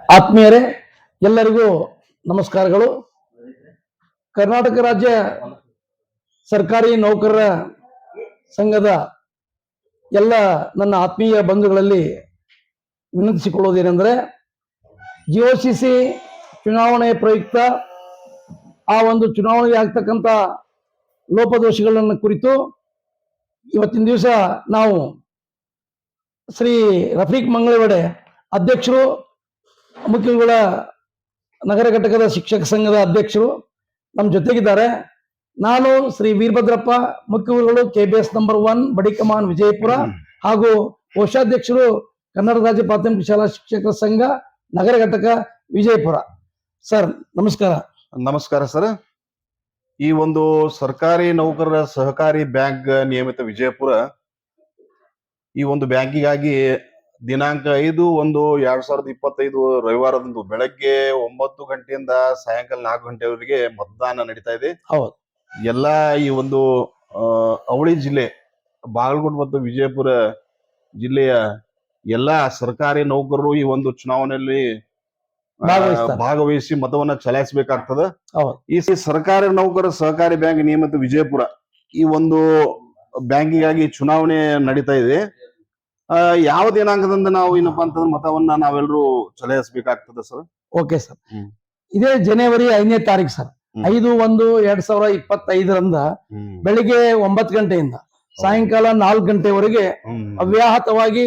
ಆತ್ಮೀಯರೇ, ಎಲ್ಲರಿಗೂ ನಮಸ್ಕಾರಗಳು. ಕರ್ನಾಟಕ ರಾಜ್ಯ ಸರ್ಕಾರಿ ನೌಕರರ ಸಂಘದ ಎಲ್ಲ ನನ್ನ ಆತ್ಮೀಯ ಬಂಧುಗಳಲ್ಲಿ ವಿನಂತಿಸಿಕೊಳ್ಳುವುದೇನೆಂದರೆ, ಜಿಒಸಿಸಿ ಚುನಾವಣೆ ಪ್ರಯುಕ್ತ ಆ ಒಂದು ಚುನಾವಣೆಗೆ ಆಗ್ತಕ್ಕಂಥ ಲೋಪದೋಷಗಳನ್ನು ಕುರಿತು ಇವತ್ತಿನ ದಿವಸ ನಾವು ಶ್ರೀ ರಫೀಕ್ ಮಂಗಳವಡೆ ಅಧ್ಯಕ್ಷರು, ಮುಖ್ಯಗಳ ನಗರ ಘಟಕದ ಶಿಕ್ಷಕ ಸಂಘದ ಅಧ್ಯಕ್ಷರು ನಮ್ಮ ಜೊತೆಗಿದ್ದಾರೆ. ನಾನು ಶ್ರೀ ವೀರಭದ್ರಪ್ಪ, ಮುಖ್ಯಗಳು KBS ನಂಬರ್ 1 ಬಡಿಕಮಾನ್ ವಿಜಯಪುರ ಹಾಗೂ ಕೋಶಾಧ್ಯಕ್ಷರು ಕನ್ನಡ ರಾಜ್ಯ ಪ್ರಾಥಮಿಕ ಶಾಲಾ ಶಿಕ್ಷಕರ ಸಂಘ ನಗರ ಘಟಕ ವಿಜಯಪುರ. ಸರ್ ನಮಸ್ಕಾರ. ನಮಸ್ಕಾರ ಸರ್. ಈ ಒಂದು ಸರ್ಕಾರಿ ನೌಕರರ ಸಹಕಾರಿ ಬ್ಯಾಂಕ್ ನಿಯಮಿತ ವಿಜಯಪುರ ಈ ಒಂದು ಬ್ಯಾಂಕಿಗಾಗಿ ದಿನಾಂಕ 5/1/2025 ರವಿವಾರದಂದು ಬೆಳಗ್ಗೆ 9 ಗಂಟೆಯಿಂದ ಸಾಯಂಕಾಲ 4 ಗಂಟೆವರೆಗೆ ಮತದಾನ ನಡೀತಾ ಇದೆ. ಹೌದು. ಎಲ್ಲಾ ಈ ಒಂದು ಅವಳಿ ಜಿಲ್ಲೆ ಬಾಗಲಕೋಟೆ ಮತ್ತು ವಿಜಯಪುರ ಜಿಲ್ಲೆಯ ಎಲ್ಲಾ ಸರ್ಕಾರಿ ನೌಕರರು ಈ ಒಂದು ಚುನಾವಣೆಯಲ್ಲಿ ಭಾಗವಹಿಸಿ ಮತವನ್ನ ಚಲಾಯಿಸಬೇಕಾಗ್ತದ. ಈ ಸರ್ಕಾರಿ ನೌಕರರ ಸಹಕಾರಿ ಬ್ಯಾಂಕ್ ನಿಯಮಿತ ವಿಜಯಪುರ ಈ ಒಂದು ಬ್ಯಾಂಕಿಗಾಗಿ ಚುನಾವಣೆ ನಡೀತಾ ಇದೆ. ಯಾವ ದಿನಾಂಕದಿಂದ ನಾವು ಏನಪ್ಪಾ ಅಂತಂದ್ರೆ ಮತವನ್ನ ನಾವೆಲ್ಲರೂ ಚಲಾಯಿಸಬೇಕಾಗ್ತದೆ ಸರ್? ಓಕೆ ಸರ್, ಇದೇ ಜನವರಿ 5ನೇ ತಾರೀಕು ಸರ್. 5/1/2025 ಬೆಳಿಗ್ಗೆ 9 ಗಂಟೆಯಿಂದ ಸಾಯಂಕಾಲ 4 ಗಂಟೆವರೆಗೆ ಅವ್ಯಾಹತವಾಗಿ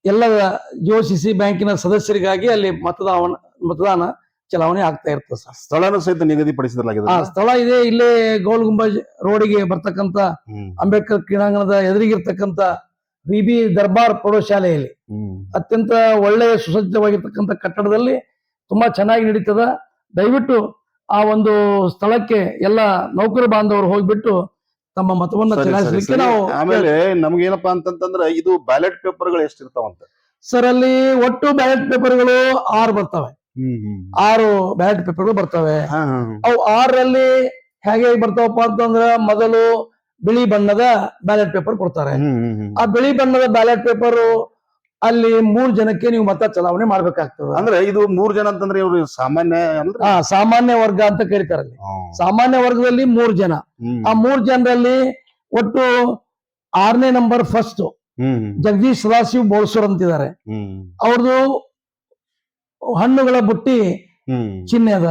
ಎಲ್ಲ ಜಿಒಸಿಸಿ ಬ್ಯಾಂಕಿನ ಸದಸ್ಯರಿಗಾಗಿ ಅಲ್ಲಿ ಮತದಾನ ಚಲಾವಣೆ ಆಗ್ತಾ ಇರ್ತದೆ ಸರ್. ಸ್ಥಳನೂ ಸಹಿತ ನಿಗದಿಪಡಿಸಲಾಗಿದೆ. ಸ್ಥಳ ಇದೆ, ಇಲ್ಲೇ ಗೋಲ್ ಗುಂಬಜ್ ರೋಡಿಗೆ ಬರ್ತಕ್ಕಂತ ಅಂಬೇಡ್ಕರ್ ಕ್ರೀಡಾಂಗಣದ ಎದುರಿಗಿರ್ತಕ್ಕಂತ BB ದರ್ಬಾರ್ ಪ್ರೌಢಶಾಲೆಯಲ್ಲಿ ಅತ್ಯಂತ ಒಳ್ಳೆಯ ಸುಸಜ್ಜಿತವಾಗಿರ್ತಕ್ಕಂಥ ಕಟ್ಟಡದಲ್ಲಿ ತುಂಬಾ ಚೆನ್ನಾಗಿ ನಡೀತದ. ದಯವಿಟ್ಟು ಆ ಒಂದು ಸ್ಥಳಕ್ಕೆ ಎಲ್ಲ ನೌಕರ ಬಾಂಧವರು ಹೋಗ್ಬಿಟ್ಟು ತಮ್ಮ ಮತವನ್ನ ಚಲಾಯಿಸಲಿಕ್ಕೆ ನಾವು. ಆಮೇಲೆ ನಮ್ಗೆ ಏನಪ್ಪಾ ಅಂತಂದ್ರೆ ಇದು ಬ್ಯಾಲೆಟ್ ಪೇಪರ್ಗಳು ಎಷ್ಟಿರ್ತಾವಂತ ಸರ್? ಅಲ್ಲಿ ಒಟ್ಟು ಬ್ಯಾಲೆಟ್ ಪೇಪರ್ಗಳು 6 ಬರ್ತವೆ. 6 ಬ್ಯಾಲೆಟ್ ಪೇಪರ್ಗಳು ಬರ್ತವೆ. ಅವು 6ರಲ್ಲಿ ಹೇಗೆ ಬರ್ತಾವಪ್ಪ ಅಂತಂದ್ರ, ಮೊದಲು ಬಿಳಿ ಬಣ್ಣದ ಬ್ಯಾಲೆಟ್ ಪೇಪರ್ ಕೊಡ್ತಾರೆ. ಆ ಬಿಳಿ ಬಣ್ಣದ ಬ್ಯಾಲೆಟ್ ಪೇಪರ್ ಅಲ್ಲಿ 3 ಜನಕ್ಕೆ ನೀವು ಮತ ಚಲಾವಣೆ ಮಾಡ್ಬೇಕಾಗ್ತದೆ. ಅಂದ್ರೆ ಇದು 3 ಜನ ಅಂತಂದ್ರೆ ಇವರು ಸಾಮಾನ್ಯ ಸಾಮಾನ್ಯ ವರ್ಗ ಅಂತ ಕರೀತಾರೆ. ಅಲ್ಲಿ ಸಾಮಾನ್ಯ ವರ್ಗದಲ್ಲಿ 3 ಜನ. ಆ 3 ಜನರಲ್ಲಿ ಒಟ್ಟು 6ನೇ ನಂಬರ್ ಫಸ್ಟ್ ಜಗದೀಶ್ ಸದಾಶಿವ್ ಬೋಳ್ಸೂರ್ ಅಂತಿದ್ದಾರೆ. ಅವ್ರದ್ದು ಹಣ್ಣುಗಳ ಬುಟ್ಟಿ ಚಿಹ್ನೆ ಅದ.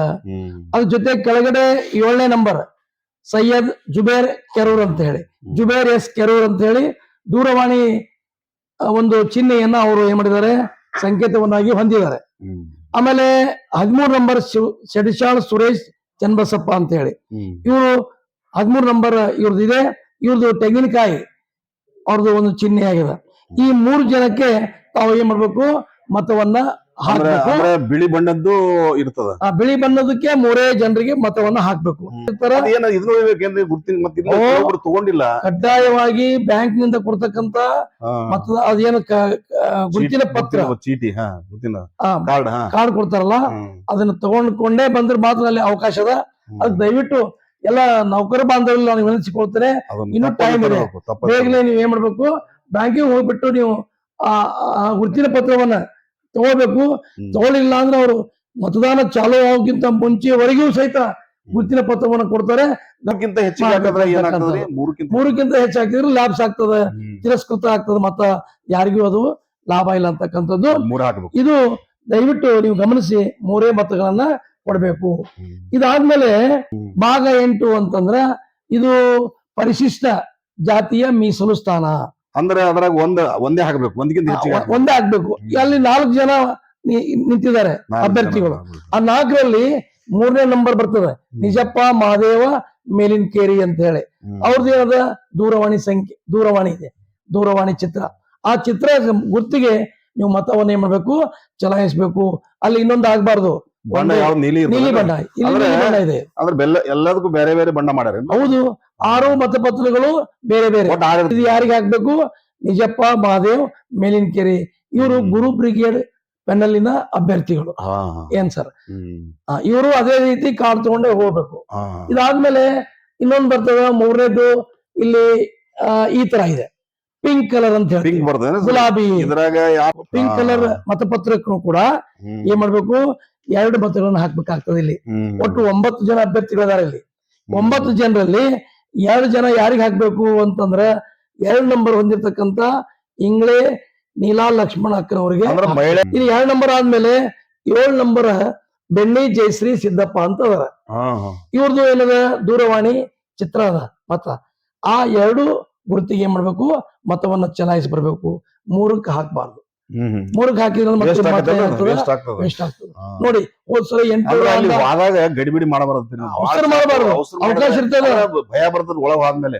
ಅದ್ರ ಜೊತೆ ಕೆಳಗಡೆ 7ನೇ ನಂಬರ್ ಸೈಯದ್ ಜುಬೇರ್ ಕೆರೂರ್ ಅಂತ ಹೇಳಿ, ಜುಬೇರ್ ಎಸ್ ಕೆರೂರ್ ಅಂತ ಹೇಳಿ ದೂರವಾಣಿ ಒಂದು ಚಿಹ್ನೆಯನ್ನ ಅವರು ಏನ್ ಮಾಡಿದ್ದಾರೆ, ಸಂಕೇತವನ್ನಾಗಿ ಹೊಂದಿದ್ದಾರೆ. ಆಮೇಲೆ 13 ನಂಬರ್ ಶೆಡಿಶಾಳ್ ಸುರೇಶ್ ಚನ್ನಬಸಪ್ಪ ಅಂತ ಹೇಳಿ, ಇವರು 13 ನಂಬರ್ ಇವ್ರದ್ದು ಇದೆ. ಇವ್ರದ್ದು ತೆಂಗಿನಕಾಯಿ ಅವ್ರದ್ದು ಒಂದು ಚಿಹ್ನೆ ಆಗಿದೆ. ಈ 3 ಜನಕ್ಕೆ ತಾವು ಏನ್ ಮಾಡ್ಬೇಕು, ಮತವನ್ನ ಹಾಕ್ಬೇಕು. ಬಿಳಿ ಬಣ್ಣದ್ದು ಇರ್ತದ. ಆ ಬಿಳಿ ಬಣ್ಣದಕ್ಕೆ 3 ಜನರಿಗೆ ಮತವನ್ನ ಹಾಕ್ಬೇಕು. ತಗೊಂಡಿಲ್ಲ, ಕಡ್ಡಾಯವಾಗಿ ಬ್ಯಾಂಕ್ ನಿಂದ ಕೊಡ್ತಕ್ಕಂತ ಮತದ ಅದೇನು ಗುರುತಿನ ಪತ್ರ ಚೀಟಿ ಕಾರ್ಡ್ ಕೊಡ್ತಾರಲ್ಲ, ಅದನ್ನ ತಗೊಂಡ್ಕೊಂಡೇ ಬಂದ್ರೆ ಮಾತ್ರ ಅಲ್ಲಿ ಅವಕಾಶ ಅದ. ಅದ್ ದಯವಿಟ್ಟು ಎಲ್ಲ ನೌಕರ ಬಾಂಧವರಲ್ಲಿ ನಾನು ವಿನಂತಿಸಿಕೊಳ್ತೇನೆ, ಇನ್ನೂ ಟೈಮ್ ಇದೆ. ಬೇಗನೆ ನೀವು ಏನ್ ಮಾಡ್ಬೇಕು, ಬ್ಯಾಂಕಿಗೆ ಹೋಗ್ಬಿಟ್ಟು ನೀವು ಆ ಗುರುತಿನ ಪತ್ರವನ್ನ ತಗೋಬೇಕು. ತಗೊಳ್ಳಿಲ್ಲ ಅಂದ್ರೆ ಅವರು ಮತದಾನ ಚಾಲು ಆಗೋಕ್ಕಿಂತ ಮುಂಚೆವರೆಗೂ ಸಹಿತ ಗುರುತಿನ ಪತ್ರವನ್ನು ಕೊಡ್ತಾರೆ. 3ಕ್ಕಿಂತ ಹೆಚ್ಚಾಗ್ತಿದ್ರೆ ಲ್ಯಾಬ್ಸ್ ಆಗ್ತದೆ, ತಿರಸ್ಕೃತ ಆಗ್ತದೆ, ಮತ ಯಾರಿಗೂ ಅದು ಲಾಭ ಇಲ್ಲ ಅಂತಕ್ಕಂಥದ್ದು. ಇದು ದಯವಿಟ್ಟು ನೀವು ಗಮನಿಸಿ 3 ಮತಗಳನ್ನ ಕೊಡ್ಬೇಕು. ಇದಾದ್ಮೇಲೆ ಭಾಗ 8 ಅಂತಂದ್ರ ಇದು ಪರಿಶಿಷ್ಟ ಜಾತಿಯ ಮೀಸಲು ಸ್ಥಾನ. ಅಂದ್ರೆ ಅದ್ರಾಗ ಒಂದೇ ಹಾಕ್ಬೇಕು, ಒಂದೇ ಹಾಕ್ಬೇಕು. ಅಲ್ಲಿ 4 ಜನ ನಿಂತಿದ್ದಾರೆ ಅಭ್ಯರ್ಥಿಗಳು. ಆ 4ರಲ್ಲಿ 3ನೇ ನಂಬರ್ ಬರ್ತದೆ, ನಿಜಪ್ಪ ಮಹಾದೇವ ಮೇಲಿನಕೇರಿ ಅಂತ ಹೇಳಿ. ಅವ್ರದ್ದು ಏನದ ದೂರವಾಣಿ ಸಂಖ್ಯೆ, ದೂರವಾಣಿ ಇದೆ, ದೂರವಾಣಿ ಚಿತ್ರ. ಆ ಚಿತ್ರ ಗುರ್ತಿಗೆ ನೀವು ಮತವನ್ನ ಏನ್ ಮಾಡ್ಬೇಕು, ಚಲಾಯಿಸಬೇಕು. ಅಲ್ಲಿ ಇನ್ನೊಂದು ಆಗ್ಬಾರ್ದು, ನೀಲಿ ಬಣ್ಣ. ಇಲ್ಲಿ ಬಣ್ಣ ಇದೆ, ಎಲ್ಲದಕ್ಕೂ ಬೇರೆ ಬೇರೆ ಬಣ್ಣ ಮಾಡ್ಯಾರ. ಹೌದು, 6 ಮತಪತ್ರಗಳು ಬೇರೆ ಬೇರೆ. ಇದು ಯಾರಿಗೆ ಹಾಕ್ಬೇಕು, ನಿಜಪ್ಪ ಮಹಾದೇವ್ ಮೇಲಿನಕೆರೆ. ಇವರು ಗುರು ಬ್ರಿಗೇಡ್ ಪೆನ್ನಲ್ಲಿನ ಅಭ್ಯರ್ಥಿಗಳು. ಏನ್ ಸರ್, ಇವರು ಅದೇ ರೀತಿ ಕಾರ್ಡ್ ತಗೊಂಡೇ ಹೋಗ್ಬೇಕು. ಇದಾದ್ಮೇಲೆ ಇನ್ನೊಂದು ಬರ್ತದೆ, 3ನೇದು ಇಲ್ಲಿ ಈ ತರ ಇದೆ, ಪಿಂಕ್ ಕಲರ್ ಅಂತ ಪಿಂಕ್ ಹೇಳಿ ಬರ್ತದೆ ಗುಲಾಬಿ ಇದ್ರಾಗ ಪಿಂಕ್ ಕಲರ್ ಮತಪತ್ರಕ್ಕೂ ಕೂಡ ಏನ್ ಮಾಡ್ಬೇಕು 2 ಮತಗಳನ್ನ ಹಾಕ್ಬೇಕಾಗ್ತದೆ ಇಲ್ಲಿ. ಒಟ್ಟು 9 ಜನ ಅಭ್ಯರ್ಥಿಗಳಿದಾರೆ ಇಲ್ಲಿ. 9 ಜನರಲ್ಲಿ 2 ಜನ ಯಾರಿಗೆ ಹಾಕ್ಬೇಕು ಅಂತಂದ್ರ 2 ನಂಬರ್ ಹೊಂದಿರತಕ್ಕಂತ ಇಂಗ್ಳೆ ನೀಲಾ ಲಕ್ಷ್ಮಣ ಅಕ್ಕನವರಿಗೆ. ಇಲ್ಲಿ 2 ನಂಬರ್ ಆದ್ಮೇಲೆ 7 ನಂಬರ್ ಬೆಣ್ಣಿ ಜಯಶ್ರೀ ಸಿದ್ದಪ್ಪ ಅಂತ ಅದಾರ. ಇವ್ರದ್ದು ಏನದ ದೂರವಾಣಿ ಚಿತ್ರ ಅದ ಮತ. ಆ 2 ಗುರುತಿಗೆ ಏನ್ ಮಾಡ್ಬೇಕು ಮತವನ್ನ ಚಲಾಯಿಸಿ ಬರ್ಬೇಕು. 3ಕ್ಕೆ ಹಾಕ್ಬಾರ್ದು. 3ಕ್ಕೆ ಹಾಕಿದ್ರೆ ವೇಸ್ಟ್ ಆಗ್ತದೆ. ನೋಡಿ ಹೋದ್ಸಲ 8 ಗಡಿಬಿಡಿ ಮಾಡಬಾರ್ದು, ಅವಕಾಶ ಇರ್ತದ, ಭಯ ಬರ್ತದ ಒಳಗ ಆದ್ಮೇಲೆ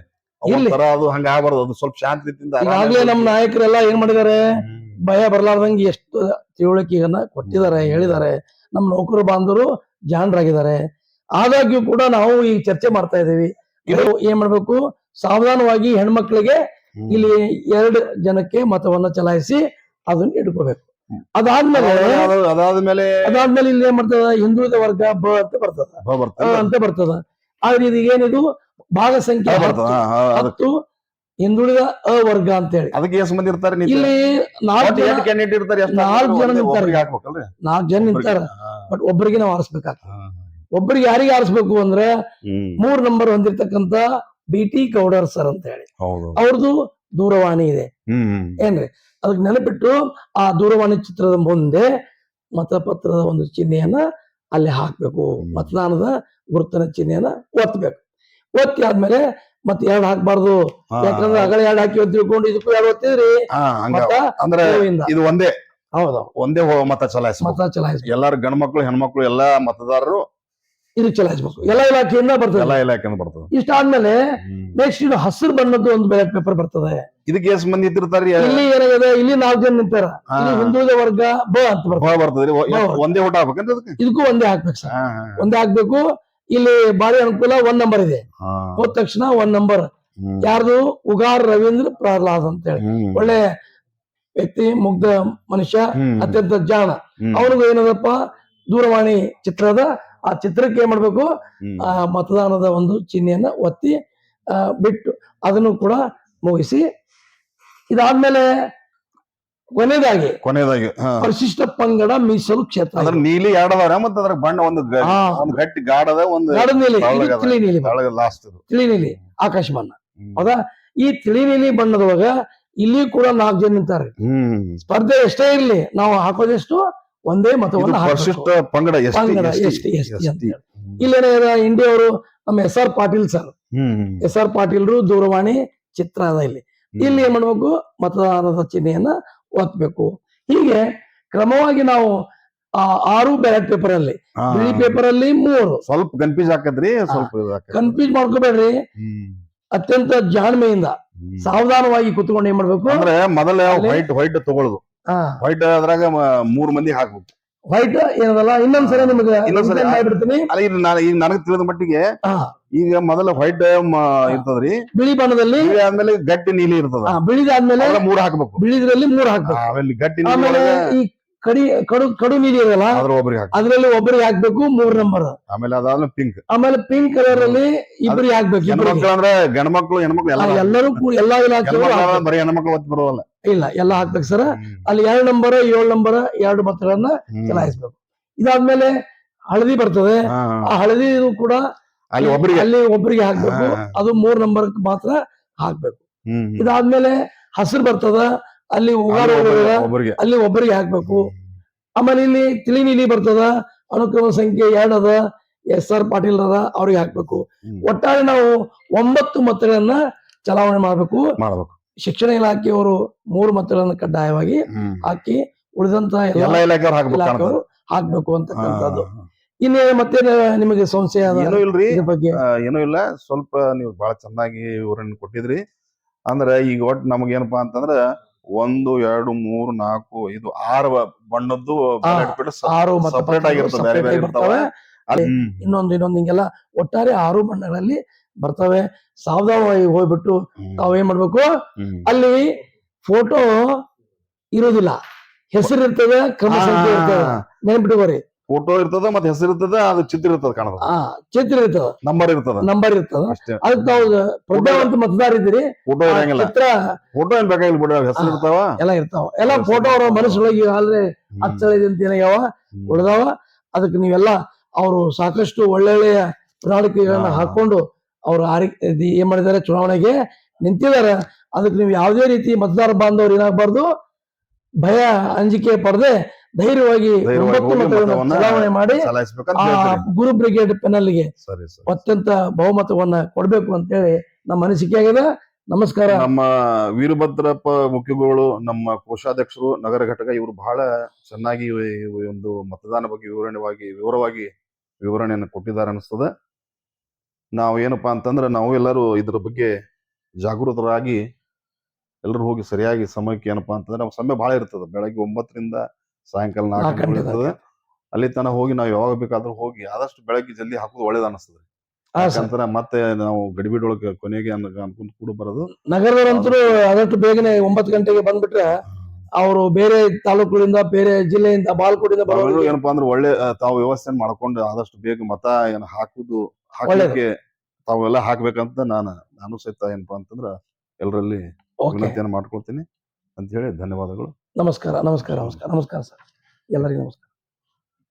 ಅದು ಹಂಗ ಆಗ್ಬಾರ್ದು. ಅದು ಸ್ವಲ್ಪ ಶಾಂತಿಯಿಂದ ಈಗಾಗ್ಲೇ ನಮ್ ನಾಯಕರೆಲ್ಲ ಏನ್ ಮಾಡಿದಾರೆ, ಭಯ ಬರ್ಲಾರ್ದಂಗೆ ಎಷ್ಟು ತಿಳುವಳಿಕೆಯನ್ನ ಕೊಟ್ಟಿದ್ದಾರೆ, ಹೇಳಿದ್ದಾರೆ. ನಮ್ ನೌಕರ ಬಾಂಧವರು ಜಾಣರಾಗಿದ್ದಾರೆ. ಆದಾಗ್ಯೂ ಕೂಡ ನಾವು ಈಗ ಚರ್ಚೆ ಮಾಡ್ತಾ ಇದೀವಿ. ಇದು ಏನ್ ಮಾಡ್ಬೇಕು, ಸಾವಧಾನವಾಗಿ ಹೆಣ್ಮಕ್ಳಿಗೆ ಇಲ್ಲಿ 2 ಜನಕ್ಕೆ ಮತವನ್ನ ಚಲಾಯಿಸಿ ಅದನ್ನ ಇಟ್ಕೋಬೇಕು. ಅದಾದ್ಮೇಲೆ ಇಲ್ಲಿ ಏನ್ ಬರ್ತದ, ಹಿಂದುಳಿದ ವರ್ಗ ಬ ಅಂತ ಬರ್ತದ. ಆದ್ರೆ ಇದು ಏನಿದು ಭಾಗ ಸಂಖ್ಯೆ 10 ಹಿಂದುಳಿದ ವರ್ಗ ಅಂತ ಹೇಳಿ. ಅದಕ್ಕೆ ಎಷ್ಟು ಮಂದಿ ಇರ್ತಾರೆ ಇಲ್ಲಿ 4 ಜನ ನಿಂತಾರ. ಬಟ್ ಒಬ್ಬರಿಗೆ ನಾವು ಆರಿಸ್ಬೇಕಾಗ್ತದೆ. ಒಬ್ಬರಿಗೆ ಯಾರಿಗೆ ಆರಿಸ್ಬೇಕು ಅಂದ್ರೆ 3 ನಂಬರ್ ಹೊಂದಿರ್ತಕ್ಕಂತ BT ಗೌಡರ್ ಸರ್ ಅಂತ ಹೇಳಿ, ಅವ್ರದ್ದು ದೂರವಾಣಿ ಇದೆ ಏನ್ರಿ. ಅದಕ್ಕೆ ನೆನಪಿಟ್ಟು ಆ ದೂರವಾಣಿ ಚಿತ್ರದ ಮುಂದೆ ಮತಪತ್ರದ ಒಂದು ಚಿಹ್ನೆಯನ್ನ ಅಲ್ಲಿ ಹಾಕ್ಬೇಕು. ಮತದಾನದ ಗುರುತಿನ ಚಿಹ್ನೆಯನ್ನ ಒತ್ತಬೇಕು. ಒತ್ತಿ ಆದ್ಮೇಲೆ ಮತ್ತೆ 2 ಹಾಕ್ಬಾರ್ದು. ಯಾಕಂದ್ರೆ ಅಗಳ 2 ಹಾಕಿ ತಿಳ್ಕೊಂಡು ಇದಕ್ಕೂ 2 ಒತ್ತಿದ್ರಿ ಇದು ಒಂದೇ. ಹೌದು, ಒಂದೇ ಮತ ಚಲಾಯಿಸ್ಬೇಕು. ಎಲ್ಲಾರು ಗಂಡು ಮಕ್ಕಳು ಹೆಣ್ಮಕ್ಳು ಎಲ್ಲಾ ಮತದಾರರು ಇದು ಚಲಾಯಿಸ್ಬೇಕು. ಎಲ್ಲಾ ಇಲಾಖೆಯಿಂದ ಬರ್ತದೆ. ಇಷ್ಟಾದ್ಮೇಲೆ ನೆಕ್ಸ್ಟ್ ಇದು ಹಸಿರು ಬಣ್ಣದ್ದು ಒಂದು ಬ್ಯಾಲೆಟ್ ಪೇಪರ್ ಬರ್ತದೆ. ಇದಕ್ಕೆ ಎಷ್ಟು ಮಂದಿ ಇರ್ತಾರೆ? ಇಲ್ಲಿ ಏನಾಗಿದೆ, ಇಲ್ಲಿ 4 ಜನ ನಿಂತಾರ. ಹಿಂದುಳಿದ ವರ್ಗ ಬ ಅಂತ ಬರ್ತದೆ. ಒಂದೇ ಓಟ್ ಹಾಕ್ಬೇಕಂತ ಇದಕ್ಕೂ ಒಂದೇ ಹಾಕ್ಬೇಕು ಸರ್, ಒಂದೇ ಹಾಕ್ಬೇಕು. ಇಲ್ಲಿ ಬಾರಿ ಅನುಕೂಲ 1 ನಂಬರ್ ಇದೆ. ಹೋದ ತಕ್ಷಣ 1 ನಂಬರ್ ಯಾರ್ದು, ಉಗಾರ್ ರವೀಂದ್ರ ಪ್ರಹ್ಲಾದ್ ಅಂತ ಹೇಳಿ, ಒಳ್ಳೆ ವ್ಯಕ್ತಿ, ಮುಗ್ಧ ಮನುಷ್ಯ, ಅತ್ಯಂತ ಜಾಣ. ಅವ್ರಿಗೂ ಏನದಪ್ಪ ದೂರವಾಣಿ ಚಿತ್ರದ ಆ ಚಿತ್ರಕ್ಕೆ ಏನ್ ಮಾಡ್ಬೇಕು, ಆ ಮತದಾನದ ಒಂದು ಚಿಹ್ನೆಯನ್ನ ಒತ್ತಿ ಬಿಟ್ಟು ಅದನ್ನು ಕೂಡ ಮುಗಿಸಿ. ಇದಾದ್ಮೇಲೆ ಕೊನೆಯದಾಗಿ ಪರಿಶಿಷ್ಟ ಪಂಗಡ ಮೀಸಲು ಕ್ಷೇತ್ರ. ನೀಲಿ ಎರಡದಾರ ಮತ್ತೆ ಅದ್ರ ಬಣ್ಣ ಒಂದು ಗಟ್ಟಿ ಗಾಢದ ಒಂದು ತಿಳಿ ನೀಲಿ ಆಕಾಶ ಬಣ್ಣ. ಹೌದಾ? ಈ ತಿಳಿ ನೀಲಿ ಬಣ್ಣದೊಳಗ ಇಲ್ಲಿ ಕೂಡ 4 ಜನ ನಿಂತಾರೆ. ಸ್ಪರ್ಧೆ ಎಷ್ಟೇ ಇರ್ಲಿ, ನಾವು ಹಾಕೋದೆಷ್ಟು ಒಂದೇ ಮತವನ್ನ ಪರಿಶಿಷ್ಟ ಪಂಗಡ ಎಷ್ಟಿ. ಇಲ್ಲೇನ ಇಂಡಿಯಾ ಅವರು ನಮ್ಮ SR ಪಾಟೀಲ್ ಸರ್, SR ಪಾಟೀಲ್ರು ದೂರವಾಣಿ ಚಿತ್ರ ಅದ. ಇಲ್ಲಿ ಏನ್ ಮಾಡ್ಬೇಕು, ಮತದಾನದ ಚಿಹ್ನೆಯನ್ನ ಒತ್ತಬೇಕು. ಹೀಗೆ ಕ್ರಮವಾಗಿ ನಾವು 6 ಬ್ಯಾಲೆಟ್ ಪೇಪರ್ ಅಲ್ಲಿ, ಬಿಳಿ ಪೇಪರ್ ಅಲ್ಲಿ 3. ಸ್ವಲ್ಪ ಕನ್ಫ್ಯೂಸ್ ಆಕದ್ರಿ, ಸ್ವಲ್ಪ ಕನ್ಫ್ಯೂಸ್ ಮಾಡ್ಕೋಬೇಡ್ರಿ. ಅತ್ಯಂತ ಜಾಣ್ಮೆಯಿಂದ ಸಾವಧಾನವಾಗಿ ಕುತ್ಕೊಂಡು ಏನ್ ಮಾಡ್ಬೇಕು ಅಂದ್ರೆ ಮೊದಲ ವೈಟ್ ತಗೊಳ್ಳೋದು. ವೈಟ್ ಅದ್ರಾಗ 3 ಮಂದಿ ಹಾಕ್ಬೇಕು. ವೈಟ್ ಏನದಲ್ಲ, ಇನ್ನೊಂದ್ಸರಿ ನಿಮ್ಗೆ ಮಾಡ್ಬಿಡ್ತೀನಿ. ಈಗ ನನಗೆ ತಿಳಿದ ಮಟ್ಟಿಗೆ ಈಗ ಮೊದಲ ವೈಟ್ ಇರ್ತದ್ರಿ, ಬಿಳಿ ಬಣ್ಣದಲ್ಲಿ. ಆದ್ಮೇಲೆ ಗಟ್ಟಿ ನೀಲಿ ಇರ್ತದ. ಬಿಳಿದಾದ್ಮೇಲೆ 3 ಹಾಕ್ಬೇಕು. ಬಿಳಿದ್ರಲ್ಲಿ 3 ಹಾಕ್ಬೇಕು. ಆಮೇಲೆ ಗಟ್ಟಿ ಈ ಕಡು ನೀಲಿ ಇರಲ್ಲ, ಅದ್ರಲ್ಲಿ ಒಬ್ಬರಿಗೆ ಹಾಕ್ಬೇಕು 3 ನಂಬರ್. ಆಮೇಲೆ ಅದಾದ್ಮೇಲೆ ಪಿಂಕ್. ಆಮೇಲೆ ಪಿಂಕ್ ಕಲರ್ ಅಲ್ಲಿ ಇಬ್ಬರಿಗೆ ಹಾಕ್ಬೇಕು. ಅಂದ್ರೆ ಗಂಡು ಮಕ್ಳು ಹೆಣ್ಮಕ್ಳು ಎಲ್ಲರೂ ಎಲ್ಲಾ ಇಲಾಖೆಗಳು ಬರೀ ಹೆಣ್ಮಕ್ಳು ಒತ್ತಿ ಬರೋದಲ್ಲ, ಇಲ್ಲ ಎಲ್ಲ ಹಾಕ್ಬೇಕು ಸರ್. ಅಲ್ಲಿ 2 ನಂಬರ್ 7 ನಂಬರ್ 2 ಮತಗಳನ್ನ ಚಲಾಯಿಸ್ಬೇಕು. ಇದಾದ್ಮೇಲೆ ಹಳದಿ ಬರ್ತದೆ. ಆ ಹಳದಿ ಕೂಡ ಅಲ್ಲಿ ಒಬ್ಬರಿಗೆ ಹಾಕ್ಬೇಕು. ಅದು 3 ನಂಬರ್ ಮಾತ್ರ ಹಾಕ್ಬೇಕು. ಇದಾದ್ಮೇಲೆ ಹಸಿರು ಬರ್ತದ, ಅಲ್ಲಿ ಅಲ್ಲಿ ಒಬ್ಬರಿಗೆ ಹಾಕ್ಬೇಕು. ಆಮೇಲೆ ಇಲ್ಲಿ ತಿಳಿ ನೀಲಿ ಬರ್ತದ, ಅನುಕ್ರಮ ಸಂಖ್ಯೆ 2 ಅದ, SR ಪಾಟೀಲ್ ಅದ, ಅವ್ರಿಗೆ ಹಾಕ್ಬೇಕು. ಒಟ್ಟಾರೆ ನಾವು 9 ಮತಗಳನ್ನ ಚಲಾವಣೆ ಮಾಡ್ಬೇಕು. ಶಿಕ್ಷಣ ಇಲಾಖೆಯವರು 3 ಮತಗಳನ್ನ ಕಡ್ಡಾಯವಾಗಿ ಹಾಕಿ ಉಳಿದಂತ ಎಲ್ಲ ಇಲಾಖೆಯವರು ಹಾಕ್ಬೇಕು ಅಂತಕ್ಕಂಥದ್ದು. ಇನ್ನೇ ಮತ್ತೆ ನಿಮಗೆ ಸಂಶಯ ಏನೂ ಇಲ್ರಿ, ಏನೂ ಇಲ್ಲ. ಸ್ವಲ್ಪ ನೀವು ಬಹಳ ಚೆನ್ನಾಗಿ ವಿವರಣೆ ಕೊಟ್ಟಿದ್ರಿ. ಅಂದ್ರ ಈಗ ಒಟ್ಟು ನಮಗ ಏನಪ್ಪಾ ಅಂತಂದ್ರ 1 2 3 4 5 6 ಬಣ್ಣದ್ದು ಸಪರೇಟ್ ಆಗಿರ್ತವೆ, ಬೇರೆ ಬೇರೆ ಇರ್ತವೆ. ಇನ್ನೊಂದು ಹಿಂಗೆಲ್ಲ ಒಟ್ಟಾರೆ 6 ಬಣ್ಣಗಳಲ್ಲಿ ಬರ್ತವೆ. ಸಾವಧಾನವಾಗಿ ಹೋಗ್ಬಿಟ್ಟು ತಾವೇನ್ ಮಾಡ್ಬೇಕು, ಅಲ್ಲಿ ಫೋಟೋ ಇರುವುದಿಲ್ಲ, ಹೆಸರು ಇರ್ತದೆ, ಕ್ರಮ ಸಂಖ್ಯೆ ಇರ್ತದೆ. ನೆನ್ಪಿಟ್ಕೋರಿ, ಫೋಟೋ ಇರ್ತದ ಮತ್ತೆ ಹೆಸರು ಇರ್ತದ, ಅದು ಚಿತ್ರ ಇರ್ತದ ಕಾಣದ, ಆ ಚಿತ್ರ ಇರ್ತದ, ನಂಬರ್ ಇರ್ತದ ನಂಬರ್ ಇರ್ತದ. ಅಷ್ಟೇ. ಅದಕ್ಕೆ ತಾವು ಪ್ರಜ್ಞಾವಂತ ಮತದಾರ ಇದ್ದೀರಿ. ಫೋಟೋ ಆ ಇರಂಗಿಲ್ಲ, ಚಿತ್ರ ಫೋಟೋ ಏನ್ ಬೇಕಾಗಿಲ್ಲ ಬಿಡ, ಹೆಸರು ಇರ್ತಾವ ಎಲ್ಲ ಇರ್ತಾವ. ಎಲ್ಲ ಫೋಟೋ ಅವ್ರ ಮನಸ್ಸೊಳಗೆ ಆಲ್ರೆ ಹಚ್ಚಳಿದೆ ಅಂತ ಏನಾಗ್ಯಾವ ಉಳ್ದಾವ. ಅದಕ್ಕೆ ನೀವೆಲ್ಲ ಅವರು ಸಾಕಷ್ಟು ಒಳ್ಳೊಳ್ಳೆಯ ಪ್ರಣಾಳಿಕೆಗಳನ್ನ ಹಾಕೊಂಡು ಅವ್ರು ಏನ್ ಮಾಡಿದ್ದಾರೆ, ಚುನಾವಣೆಗೆ ನಿಂತಿದ್ದಾರೆ. ಅದಕ್ಕೆ ನೀವು ಯಾವುದೇ ರೀತಿ ಮತದಾರ ಬಾಂಧವರು ಏನಾಗಬಾರ್ದು, ಭಯ ಅಂಜಿಕೆ ಪಡೆದೆ ಧೈರ್ಯವಾಗಿ 9 ಮತಗಳನ್ನು ಚಲಾವಣೆ ಮಾಡಿ ಚಲಾಯಿಸ್ಬೇಕಂತ ಆ ಹೇಳ್ತೀರಿ. ಗುರು ಬ್ರಿಗೇಡ್ ಪೆನಲ್ಗೆ ಸರಿ ಸರಿ. ಅತ್ಯಂತ ಬಹುಮತವನ್ನ ಕೊಡ್ಬೇಕು ಅಂತೇಳಿ ನಮ್ಮ ಅನಿಸಿಕೆ ಆಗಿದೆ. ನಮಸ್ಕಾರ. ನಮ್ಮ ವೀರಭದ್ರಪ್ಪ ಮುಖ್ಯಗಳು, ನಮ್ಮ ಕೋಶಾಧ್ಯಕ್ಷರು, ನಗರ ಘಟಕ, ಇವರು ಬಹಳ ಚೆನ್ನಾಗಿ ಈ ಒಂದು ಮತದಾನ ಬಗ್ಗೆ ವಿವರವಾಗಿ ವಿವರಣೆಯನ್ನು ಕೊಟ್ಟಿದ್ದಾರೆ ಅನಿಸ್ತದೆ. ನಾವು ಏನಪ್ಪಾ ಅಂತಂದ್ರೆ ನಾವು ಎಲ್ಲರೂ ಇದ್ರ ಬಗ್ಗೆ ಜಾಗೃತರಾಗಿ ಎಲ್ಲರೂ ಹೋಗಿ ಸರಿಯಾಗಿ ಸಮಯಕ್ಕೆ ಏನಪ್ಪಾ ಅಂತಂದ್ರೆ ನಮ್ಮ ಸಮಯ ಬಹಳ ಇರ್ತದೆ, ಬೆಳಗ್ಗೆ 9ರಿಂದ ಸಾಯಂಕಾಲ 4 ಗಂಟೆ ಇರ್ತದೆ. ಅಲ್ಲಿ ತನಕ ಹೋಗಿ ನಾವು ಯಾವಾಗ ಬೇಕಾದ್ರೂ ಹೋಗಿ ಆದಷ್ಟು ಬೆಳಗ್ಗೆ ಜಲ್ದಿ ಹಾಕೋದು ಒಳ್ಳೇದು ಅನಿಸ್ತದೆ. ಯಾಕಂದ್ರೆ ಮತ್ತೆ ನಾವು ಗಡಿಬಿಡೊಳಗೆ ಕೊನೆಗೆ ಅನ್ಕೊಂಡ್ ಕೂಡ ಬರೋದು. ನಗರದವರಂತರೂ ಆದಷ್ಟು ಬೇಗನೆ 9 ಗಂಟೆಗೆ ಬಂದ್ಬಿಟ್ರೆ ಅವರು ಬೇರೆ ತಾಲೂಕುಗಳಿಂದ, ಬೇರೆ ಜಿಲ್ಲೆಯಿಂದ, ಬಾಲ್ಕೋಟಿಂದ ಬರೋರು ಏನಪ್ಪಾ ಅಂದ್ರೆ ಒಳ್ಳೆ ತಾವು ವ್ಯವಸ್ಥೆ ಮಾಡ್ಕೊಂಡು ಆದಷ್ಟು ಬೇಗ ಮತ ಹಾಕಲಿಕ್ಕೆ ತಾವೆಲ್ಲ ಹಾಕ್ಬೇಕಂತ ನಾನು ಸಹಿತ ಏನಪ್ಪಾ ಅಂತಂದ್ರ ಎಲ್ಲರಲ್ಲಿ ವಿನಂತಿಯನ್ನು ಮಾಡ್ಕೊಳ್ತೀನಿ ಅಂತ ಹೇಳಿ ಧನ್ಯವಾದಗಳು. ನಮಸ್ಕಾರ. ನಮಸ್ಕಾರ. ನಮಸ್ಕಾರ. ನಮಸ್ಕಾರ ಸರ್, ಎಲ್ಲರಿಗೂ ನಮಸ್ಕಾರ.